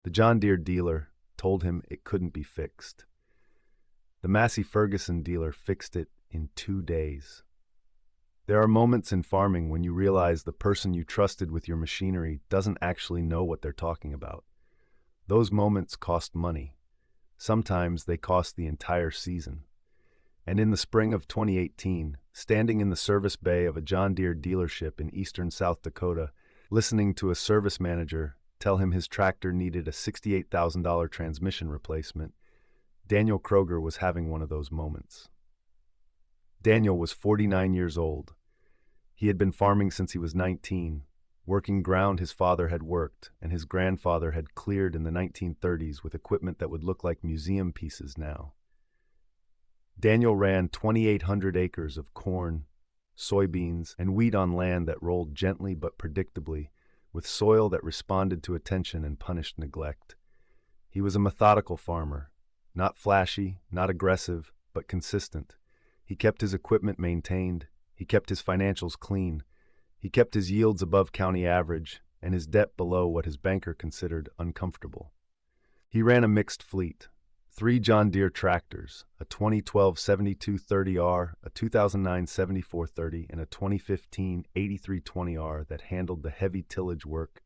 The John Deere dealer told him it couldn't be fixed. The Massey Ferguson dealer fixed it in 2 days. There are moments in farming when you realize the person you trusted with your machinery doesn't actually know what they're talking about. Those moments cost money. Sometimes they cost the entire season. And in the spring of 2018, standing in the service bay of a John Deere dealership in eastern South Dakota, listening to a service manager tell him his tractor needed a $68,000 transmission replacement, Daniel Kroeger was having one of those moments. Daniel was 49 years old. He had been farming since he was 19, working ground his father had worked and his grandfather had cleared in the 1930s with equipment that would look like museum pieces now. Daniel ran 2,800 acres of corn, soybeans, and wheat on land that rolled gently but predictably, with soil that responded to attention and punished neglect. He was a methodical farmer, not flashy, not aggressive, but consistent. He kept his equipment maintained, he kept his financials clean, he kept his yields above county average, and his debt below what his banker considered uncomfortable. He ran a mixed fleet. 3 John Deere tractors, a 2012 7230R, a 2009 7430, and a 2015 8320R that handled the heavy tillage work,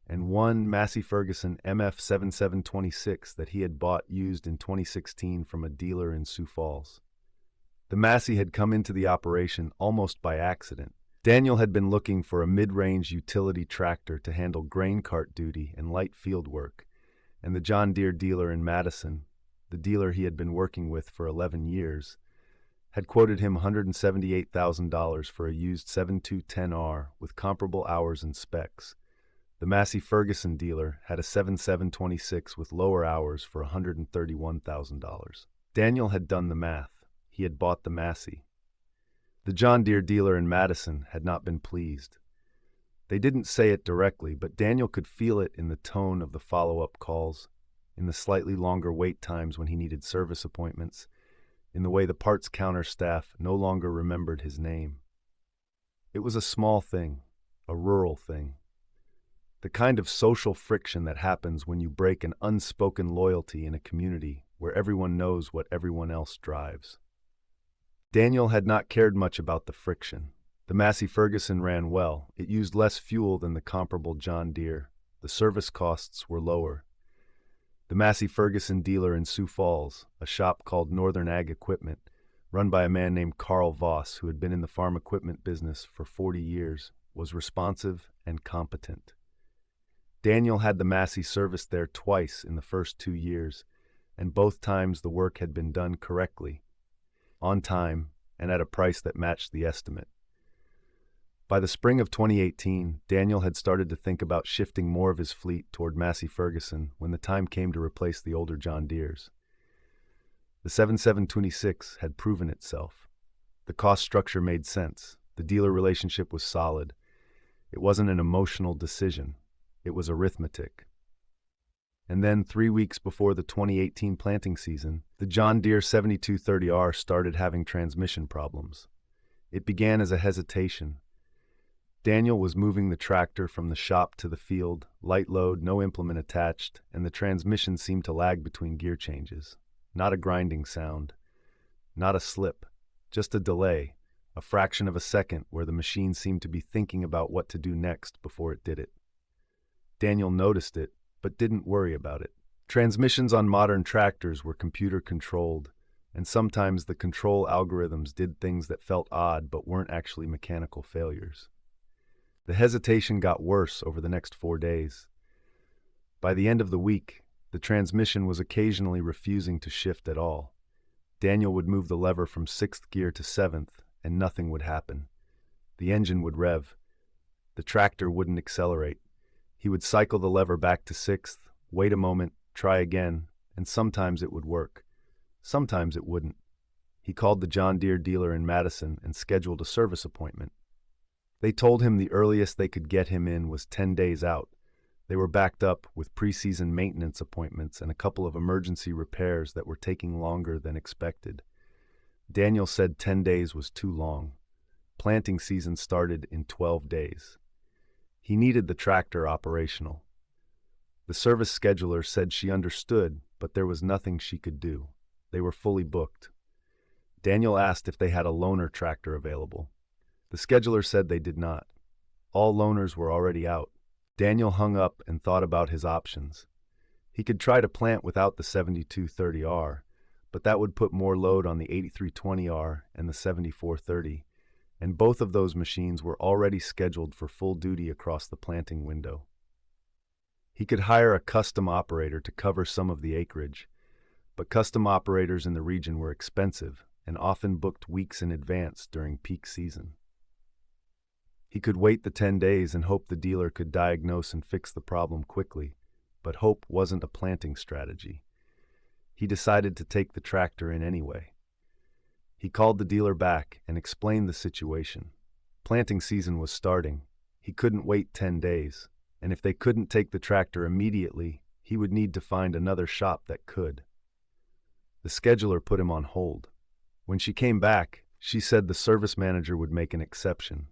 and 1 Massey Ferguson MF7726 that he had bought used in 2016 from a dealer in Sioux Falls. The Massey had come into the operation almost by accident. Daniel had been looking for a mid-range utility tractor to handle grain cart duty and light field work, and the John Deere dealer in Madison, the dealer he had been working with for 11 years, had quoted him $178,000 for a used 7210R with comparable hours and specs. The Massey Ferguson dealer had a 7726 with lower hours for $131,000. Daniel had done the math. He had bought the Massey. The John Deere dealer in Madison had not been pleased. They didn't say it directly, but Daniel could feel it in the tone of the follow-up calls, in the slightly longer wait times when he needed service appointments, in the way the parts counter staff no longer remembered his name. It was a small thing, a rural thing. The kind of social friction that happens when you break an unspoken loyalty in a community where everyone knows what everyone else drives. Daniel had not cared much about the friction. The Massey Ferguson ran well. It used less fuel than the comparable John Deere. The service costs were lower. The Massey Ferguson dealer in Sioux Falls, a shop called Northern Ag Equipment, run by a man named Carl Voss who had been in the farm equipment business for 40 years, was responsive and competent. Daniel had the Massey serviced there twice in the first 2 years, and both times the work had been done correctly, on time, and at a price that matched the estimate. By the spring of 2018, Daniel had started to think about shifting more of his fleet toward Massey Ferguson when the time came to replace the older John Deeres. The 7726 had proven itself. The cost structure made sense. The dealer relationship was solid. It wasn't an emotional decision. It was arithmetic. And then 3 weeks before the 2018 planting season, the John Deere 7230R started having transmission problems. It began as a hesitation. Daniel was moving the tractor from the shop to the field, light load, no implement attached, and the transmission seemed to lag between gear changes. Not a grinding sound, not a slip, just a delay, a fraction of a second where the machine seemed to be thinking about what to do next before it did it. Daniel noticed it, but didn't worry about it. Transmissions on modern tractors were computer-controlled, and sometimes the control algorithms did things that felt odd but weren't actually mechanical failures. The hesitation got worse over the next 4 days. By the end of the week, the transmission was occasionally refusing to shift at all. Daniel would move the lever from 6th gear to 7th, and nothing would happen. The engine would rev. The tractor wouldn't accelerate. He would cycle the lever back to 6th, wait a moment, try again, and sometimes it would work. Sometimes it wouldn't. He called the John Deere dealer in Madison and scheduled a service appointment. They told him the earliest they could get him in was 10 days out. They were backed up with preseason maintenance appointments and a couple of emergency repairs that were taking longer than expected. Daniel said 10 days was too long. Planting season started in 12 days. He needed the tractor operational. The service scheduler said she understood, but there was nothing she could do. They were fully booked. Daniel asked if they had a loaner tractor available. The scheduler said they did not. All loaners were already out. Daniel hung up and thought about his options. He could try to plant without the 7230R, but that would put more load on the 8320R and the 7430, and both of those machines were already scheduled for full duty across the planting window. He could hire a custom operator to cover some of the acreage, but custom operators in the region were expensive and often booked weeks in advance during peak season. He could wait the 10 days and hope the dealer could diagnose and fix the problem quickly, but hope wasn't a planting strategy. He decided to take the tractor in anyway. He called the dealer back and explained the situation. Planting season was starting. He couldn't wait 10 days, and if they couldn't take the tractor immediately, he would need to find another shop that could. The scheduler put him on hold. When she came back, she said the service manager would make an exception.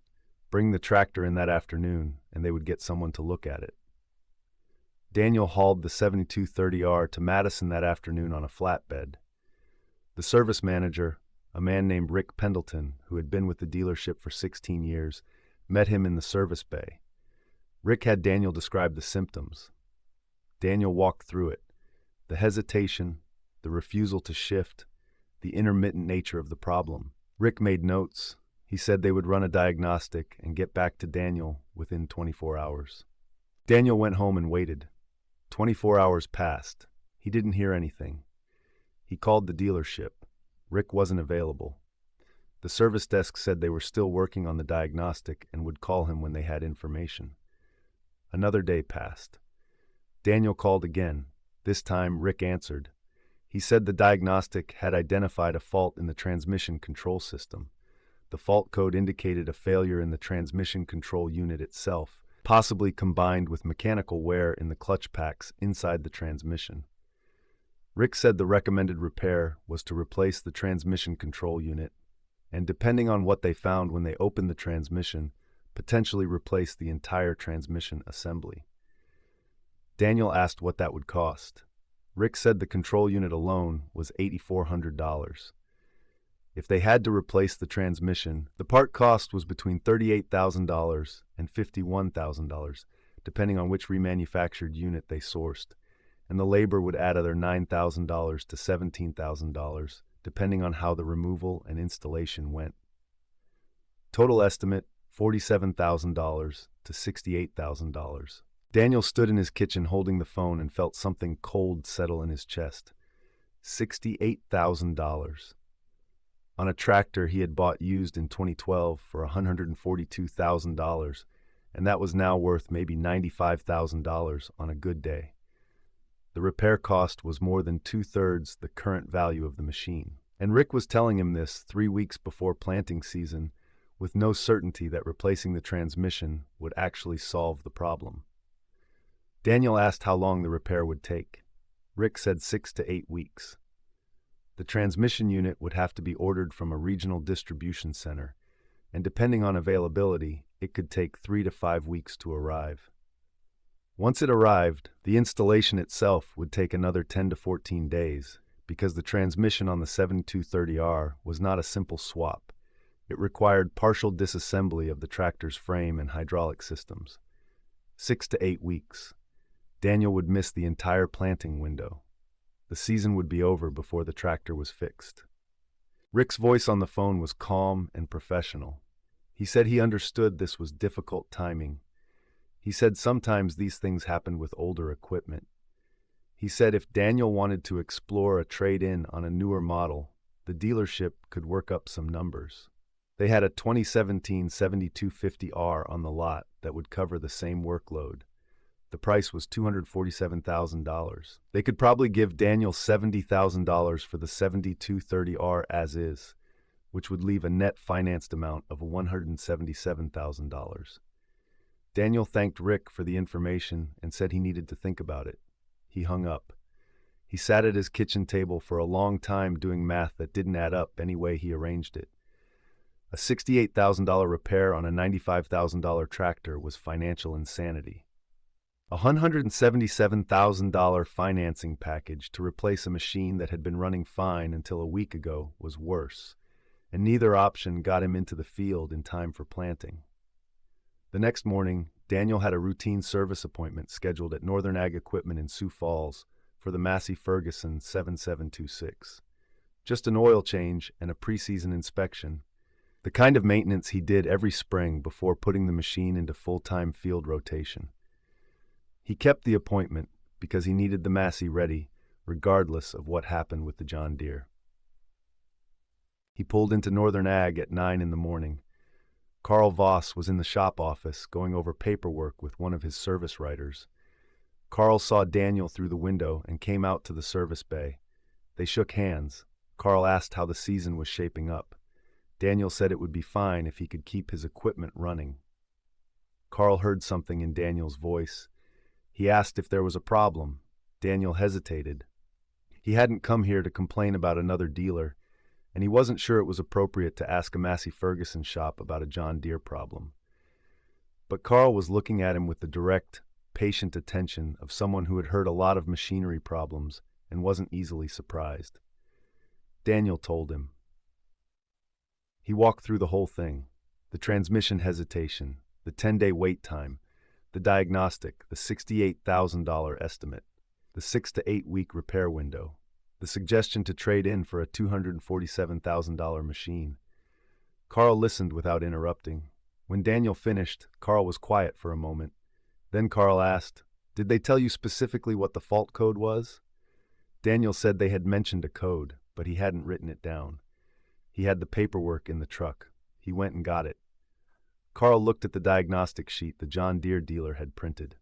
Bring the tractor in that afternoon, and they would get someone to look at it. Daniel hauled the 7230R to Madison that afternoon on a flatbed. The service manager, a man named Rick Pendleton, who had been with the dealership for 16 years, met him in the service bay. Rick had Daniel describe the symptoms. Daniel walked through it: the hesitation, the refusal to shift, the intermittent nature of the problem. Rick made notes. He said they would run a diagnostic and get back to Daniel within 24 hours. Daniel went home and waited. 24 hours passed. He didn't hear anything. He called the dealership. Rick wasn't available. The service desk said they were still working on the diagnostic and would call him when they had information. Another day passed. Daniel called again. This time, Rick answered. He said the diagnostic had identified a fault in the transmission control system. The fault code indicated a failure in the transmission control unit itself, possibly combined with mechanical wear in the clutch packs inside the transmission. Rick said the recommended repair was to replace the transmission control unit, and depending on what they found when they opened the transmission, potentially replace the entire transmission assembly. Daniel asked what that would cost. Rick said the control unit alone was $8,400. If they had to replace the transmission, the part cost was between $38,000 and $51,000, depending on which remanufactured unit they sourced, and the labor would add other $9,000 to $17,000, depending on how the removal and installation went. Total estimate, $47,000 to $68,000. Daniel stood in his kitchen holding the phone and felt something cold settle in his chest. $68,000. On a tractor he had bought used in 2012 for $142,000, and that was now worth maybe $95,000 on a good day. The repair cost was more than 2/3 the current value of the machine. And Rick was telling him this 3 weeks before planting season, with no certainty that replacing the transmission would actually solve the problem. Daniel asked how long the repair would take. Rick said 6 to 8 weeks. The transmission unit would have to be ordered from a regional distribution center, and depending on availability, it could take 3 to 5 weeks to arrive. Once it arrived, the installation itself would take another 10 to 14 days, because the transmission on the 7230R was not a simple swap. It required partial disassembly of the tractor's frame and hydraulic systems. 6 to 8 weeks. Daniel would miss the entire planting window. The season would be over before the tractor was fixed. Rick's voice on the phone was calm and professional. He said he understood this was difficult timing. He said sometimes these things happened with older equipment. He said if Daniel wanted to explore a trade-in on a newer model, the dealership could work up some numbers. They had a 2017 7250R on the lot that would cover the same workload. The price was $247,000. They could probably give Daniel $70,000 for the 7230R as is, which would leave a net financed amount of $177,000. Daniel thanked Rick for the information and said he needed to think about it. He hung up. He sat at his kitchen table for a long time doing math that didn't add up any way he arranged it. A $68,000 repair on a $95,000 tractor was financial insanity. A $177,000 financing package to replace a machine that had been running fine until a week ago was worse, and neither option got him into the field in time for planting. The next morning, Daniel had a routine service appointment scheduled at Northern Ag Equipment in Sioux Falls for the Massey Ferguson 7726. Just an oil change and a preseason inspection, the kind of maintenance he did every spring before putting the machine into full-time field rotation. He kept the appointment because he needed the Massey ready, regardless of what happened with the John Deere. He pulled into Northern Ag at 9 in the morning. Carl Voss was in the shop office going over paperwork with one of his service writers. Carl saw Daniel through the window and came out to the service bay. They shook hands. Carl asked how the season was shaping up. Daniel said it would be fine if he could keep his equipment running. Carl heard something in Daniel's voice. He asked if there was a problem. Daniel hesitated. He hadn't come here to complain about another dealer, and he wasn't sure it was appropriate to ask a Massey Ferguson shop about a John Deere problem. But Carl was looking at him with the direct, patient attention of someone who had heard a lot of machinery problems and wasn't easily surprised. Daniel told him. He walked through the whole thing: the transmission hesitation, the 10-day wait time, the diagnostic, the $68,000 estimate, the 6 to 8 week repair window, the suggestion to trade in for a $247,000 machine. Carl listened without interrupting. When Daniel finished, Carl was quiet for a moment. Then Carl asked, "Did they tell you specifically what the fault code was?" Daniel said they had mentioned a code, but he hadn't written it down. He had the paperwork in the truck. He went and got it. Carl looked at the diagnostic sheet the John Deere dealer had printed.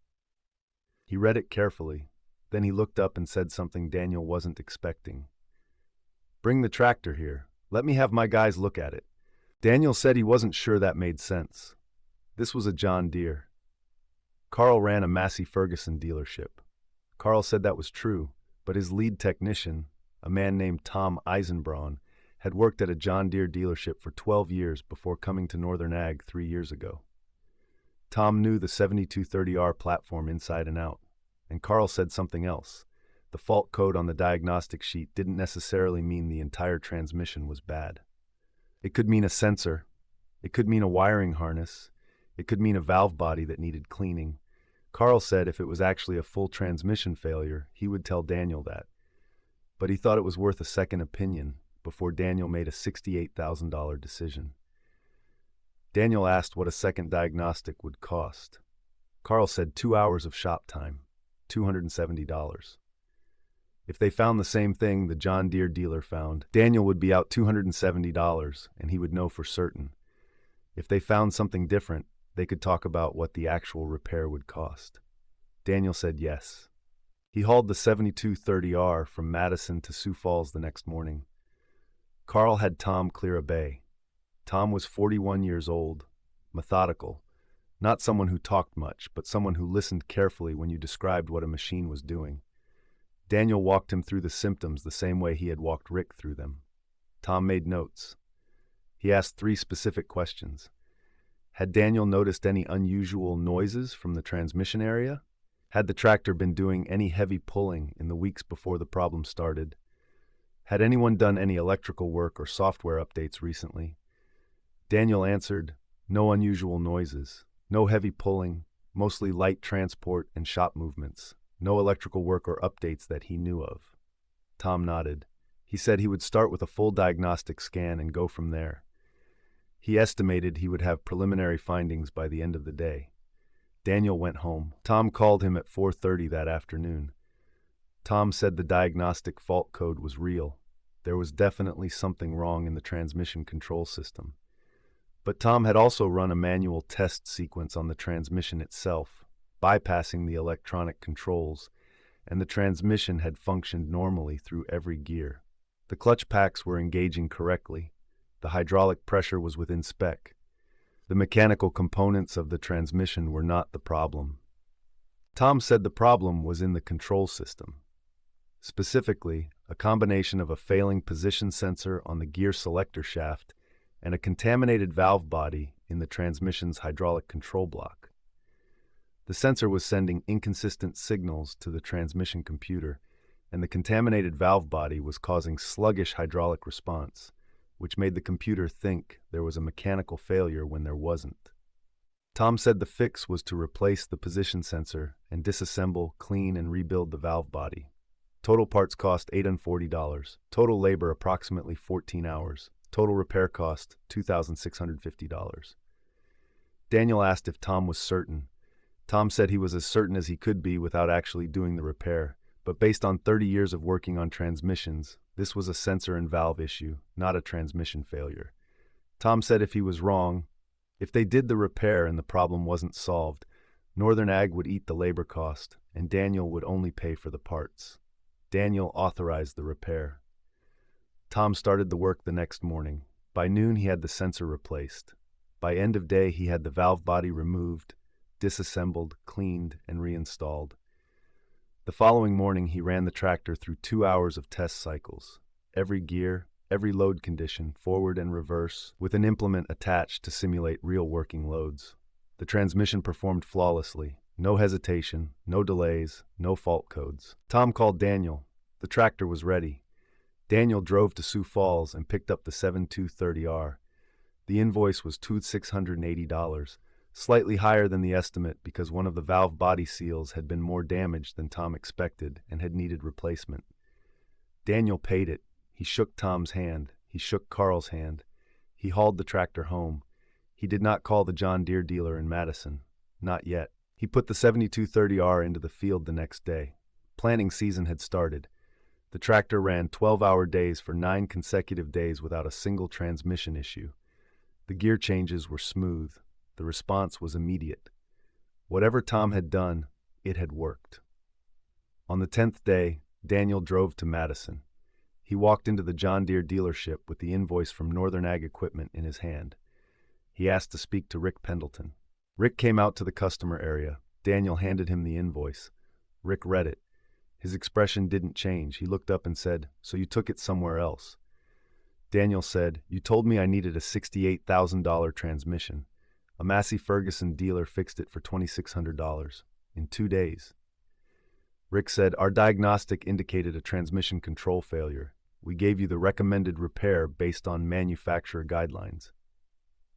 He read it carefully. Then he looked up and said something Daniel wasn't expecting. "Bring the tractor here. Let me have my guys look at it." Daniel said he wasn't sure that made sense. This was a John Deere. Carl ran a Massey Ferguson dealership. Carl said that was true, but his lead technician, a man named Tom Eisenbraun, had worked at a John Deere dealership for 12 years before coming to Northern Ag 3 years ago. Tom knew the 7230R platform inside and out, and Carl said something else. The fault code on the diagnostic sheet didn't necessarily mean the entire transmission was bad. It could mean a sensor. It could mean a wiring harness. It could mean a valve body that needed cleaning. Carl said if it was actually a full transmission failure, he would tell Daniel that. But he thought it was worth a second opinion before Daniel made a $68,000 decision. Daniel asked what a second diagnostic would cost. Carl said 2 hours of shop time, $270. If they found the same thing the John Deere dealer found, Daniel would be out $270, and he would know for certain. If they found something different, they could talk about what the actual repair would cost. Daniel said yes. He hauled the 7230R from Madison to Sioux Falls the next morning. Carl had Tom clear a bay. Tom was 41 years old, methodical, not someone who talked much, but someone who listened carefully when you described what a machine was doing. Daniel walked him through the symptoms the same way he had walked Rick through them. Tom made notes. He asked 3 specific questions. Had Daniel noticed any unusual noises from the transmission area? Had the tractor been doing any heavy pulling in the weeks before the problem started? Had anyone done any electrical work or software updates recently? Daniel answered, no unusual noises, no heavy pulling, mostly light transport and shop movements, no electrical work or updates that he knew of. Tom nodded. He said he would start with a full diagnostic scan and go from there. He estimated he would have preliminary findings by the end of the day. Daniel went home. Tom called him at 4:30 that afternoon. Tom said the diagnostic fault code was real. There was definitely something wrong in the transmission control system. But Tom had also run a manual test sequence on the transmission itself, bypassing the electronic controls, and the transmission had functioned normally through every gear. The clutch packs were engaging correctly. The hydraulic pressure was within spec. The mechanical components of the transmission were not the problem. Tom said the problem was in the control system. Specifically, a combination of a failing position sensor on the gear selector shaft and a contaminated valve body in the transmission's hydraulic control block. The sensor was sending inconsistent signals to the transmission computer, and the contaminated valve body was causing sluggish hydraulic response, which made the computer think there was a mechanical failure when there wasn't. Tom said the fix was to replace the position sensor and disassemble, clean, and rebuild the valve body. Total parts cost $840. Total labor approximately 14 hours. Total repair cost $2,650. Daniel asked if Tom was certain. Tom said he was as certain as he could be without actually doing the repair, but based on 30 years of working on transmissions, this was a sensor and valve issue, not a transmission failure. Tom said if he was wrong, if they did the repair and the problem wasn't solved, Northern Ag would eat the labor cost, and Daniel would only pay for the parts. Daniel authorized the repair. Tom started the work the next morning. By noon, he had the sensor replaced. By end of day, he had the valve body removed, disassembled, cleaned, and reinstalled. The following morning, he ran the tractor through 2 hours of test cycles. Every gear, every load condition, forward and reverse, with an implement attached to simulate real working loads. The transmission performed flawlessly. No hesitation, no delays, no fault codes. Tom called Daniel. The tractor was ready. Daniel drove to Sioux Falls and picked up the 7230R. The invoice was $2,680, slightly higher than the estimate because one of the valve body seals had been more damaged than Tom expected and had needed replacement. Daniel paid it. He shook Tom's hand. He shook Carl's hand. He hauled the tractor home. He did not call the John Deere dealer in Madison. Not yet. He put the 7230R into the field the next day. Planting season had started. The tractor ran 12-hour days for 9 consecutive days without a single transmission issue. The gear changes were smooth. The response was immediate. Whatever Tom had done, it had worked. On the 10th day, Daniel drove to Madison. He walked into the John Deere dealership with the invoice from Northern Ag Equipment in his hand. He asked to speak to Rick Pendleton. Rick came out to the customer area. Daniel handed him the invoice. Rick read it. His expression didn't change. He looked up and said, "So you took it somewhere else?" Daniel said, "You told me I needed a $68,000 transmission. A Massey Ferguson dealer fixed it for $2,600 in 2 days." Rick said, "Our diagnostic indicated a transmission control failure. We gave you the recommended repair based on manufacturer guidelines."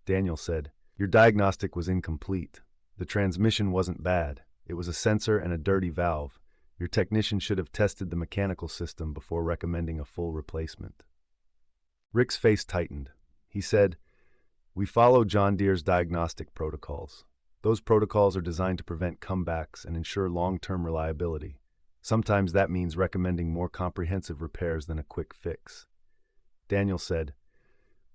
Daniel said, "Your diagnostic was incomplete. The transmission wasn't bad. It was a sensor and a dirty valve. Your technician should have tested the mechanical system before recommending a full replacement." Rick's face tightened. He said, "We follow John Deere's diagnostic protocols. Those protocols are designed to prevent comebacks and ensure long-term reliability. Sometimes that means recommending more comprehensive repairs than a quick fix." Daniel said,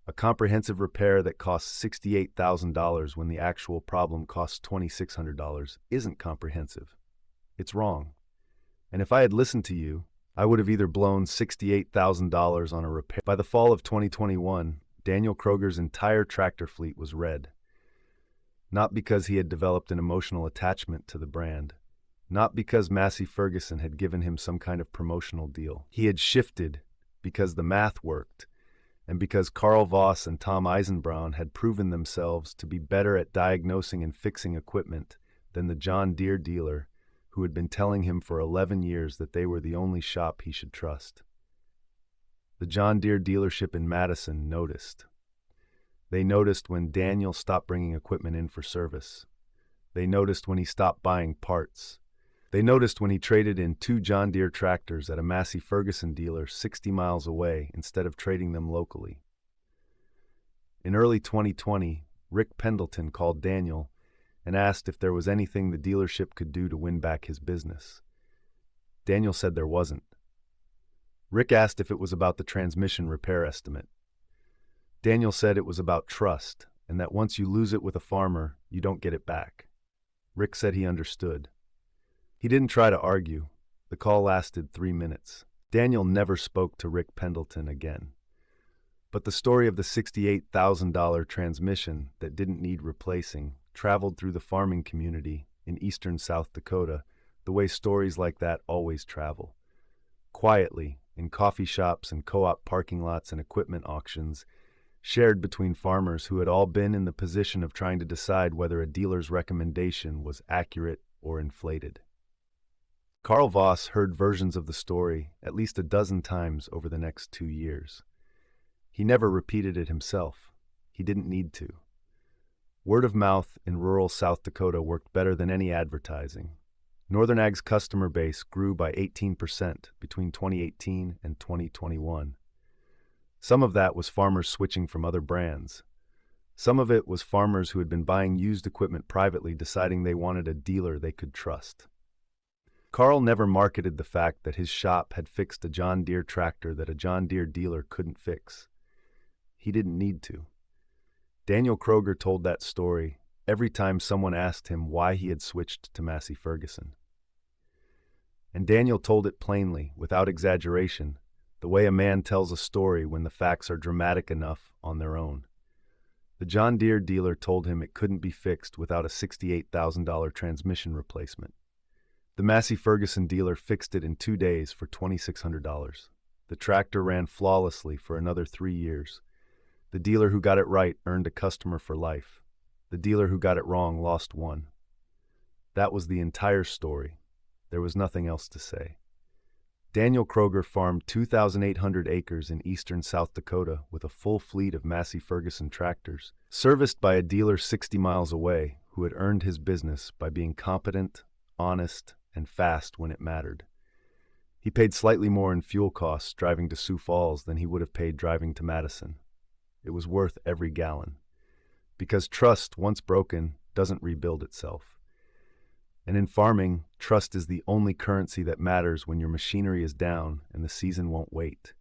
"A comprehensive repair that costs $68,000 when the actual problem costs $2,600 isn't comprehensive. It's wrong. And if I had listened to you, I would have either blown $68,000 on a repair." By the fall of 2021, Daniel Kroeger's entire tractor fleet was red. Not because he had developed an emotional attachment to the brand. Not because Massey Ferguson had given him some kind of promotional deal. He had shifted because the math worked, and because Carl Voss and Tom Eisenbraun had proven themselves to be better at diagnosing and fixing equipment than the John Deere dealer who had been telling him for 11 years that they were the only shop he should trust. The John Deere dealership in Madison noticed. They noticed when Daniel stopped bringing equipment in for service. They noticed when he stopped buying parts. They noticed when he traded in 2 John Deere tractors at a Massey Ferguson dealer 60 miles away instead of trading them locally. In early 2020, Rick Pendleton called Daniel and asked if there was anything the dealership could do to win back his business. Daniel said there wasn't. Rick asked if it was about the transmission repair estimate. Daniel said it was about trust, and that once you lose it with a farmer, you don't get it back. Rick said he understood. He didn't try to argue. The call lasted 3 minutes. Daniel never spoke to Rick Pendleton again. But the story of the $68,000 transmission that didn't need replacing traveled through the farming community in eastern South Dakota the way stories like that always travel. Quietly, in coffee shops and co-op parking lots and equipment auctions, shared between farmers who had all been in the position of trying to decide whether a dealer's recommendation was accurate, or inflated. Carl Voss heard versions of the story at least a dozen times over the next 2 years. He never repeated it himself. He didn't need to. Word of mouth in rural South Dakota worked better than any advertising. Northern Ag's customer base grew by 18% between 2018 and 2021. Some of that was farmers switching from other brands. Some of it was farmers who had been buying used equipment privately deciding they wanted a dealer they could trust. Carl never marketed the fact that his shop had fixed a John Deere tractor that a John Deere dealer couldn't fix. He didn't need to. Daniel Kroeger told that story every time someone asked him why he had switched to Massey Ferguson. And Daniel told it plainly, without exaggeration, the way a man tells a story when the facts are dramatic enough on their own. The John Deere dealer told him it couldn't be fixed without a $68,000 transmission replacement. The Massey Ferguson dealer fixed it in 2 days for $2,600. The tractor ran flawlessly for another 3 years. The dealer who got it right earned a customer for life. The dealer who got it wrong lost one. That was the entire story. There was nothing else to say. Daniel Kroeger farmed 2,800 acres in eastern South Dakota with a full fleet of Massey Ferguson tractors, serviced by a dealer 60 miles away who had earned his business by being competent, honest, and fast when it mattered. He paid slightly more in fuel costs driving to Sioux Falls than he would have paid driving to Madison. It was worth every gallon. Because trust, once broken, doesn't rebuild itself. And in farming, trust is the only currency that matters when your machinery is down and the season won't wait.